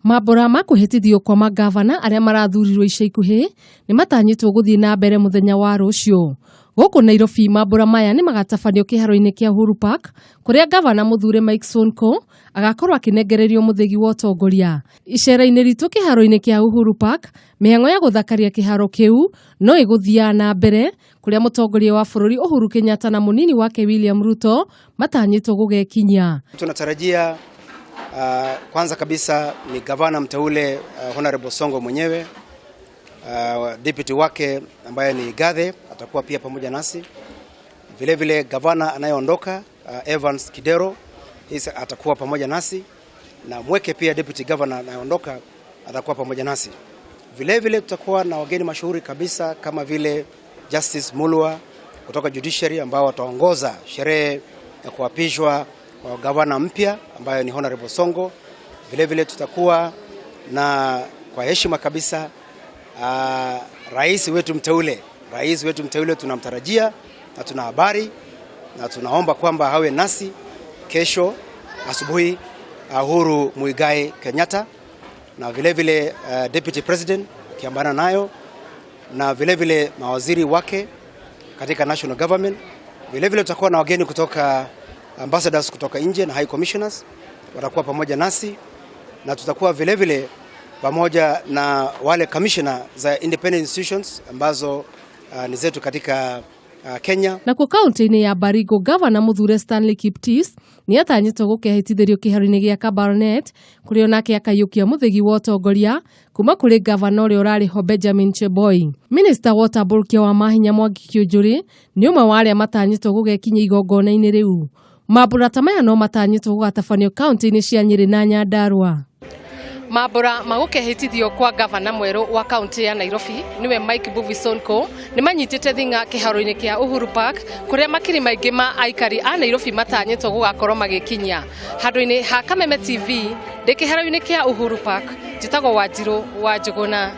Mambura ma kwihitithio kwa magavana aria marathurirwo ica ikuhi ni matanyitwo guthii na mbere muthenya wa ruciu. Guku Nairobi mambura maya ni magatabanio kiharo-ini kia Uhuru Park kuria gavana muthure Mike Sonko agakorwo akinengererio muthegi wa utongoria. Icera-ini ritu kiharo-ini kia Uhuru Park, mihango ya guthakaria kiharo kiu no iguthia na mbere kuria mutongoria wa bururi Uhuru Kenyatta na munini wake William Ruto matanyitwo gugekinya. Tunatarajia kwanza kabisa ni gavana mteule Honorable Sonko mwenyewe, deputy wake ambaye ni Gathe atakuwa pia pamoja nasi. Vile vile gavana anayeondoka Evans Kidero atakuwa pamoja nasi, na mweke pia deputy governor anayeondoka atakuwa pamoja nasi. Vile vile tutakuwa na wageni mashuhuri kabisa kama vile Justice Mulwa kutoka judiciary ambao wataongoza sherehe ya kuapishwa kwa gavana mpya ambaye ni Honorable Sonko. Vile vile tutakuwa na kwa heshima kabisa rais wetu mteule tunamtarajia na tuna habari na tunaomba kwamba hawe nasi kesho asubuhi, Uhuru Muigai Kenyatta, na vile vile deputy president kiambana nayo, na vile vile mawaziri wake katika national government. Vile vile tutakuwa na wageni kutoka ambassadors kutoka nje na high commissioners watakuwa pamoja nasi, na tutakuwa vile vile pamoja na wale commissioner za independent institutions ambazo ni zetu katika Kenya. Na kwa kaunti-ini ya Baringo, gavana Wahome Stanley Kiptis ni atanyitwo gukehitithio kiharo-ini gia Cabernet kuria nake akayukia muthegi wa utongoria kuma kuri gavana uria urariho Benjamin Cheboi. Minister Waterbull wa mahinya Mwandiki ni umwe wa aria matanyitwo gugekinya igongona-ini riu. Mambura ta maya no matanyitwo gugatabanio kaunti-ini cia Nyeri na Nyandarua. Mambura magukehitithio kwa gavana mweru wa kaunti ya Nairobi niwe Mike Sonko ni manyitite thinga kiharo-ini kia Uhuru Park kuria makiri maingi ma aikari a Nairobi matanyitwo gugakorwo magikinya. Handu-ini ha Kameme TV ndi kiharo-ini kia Uhuru Park, njitagwo Wanjiru wa Njuguna.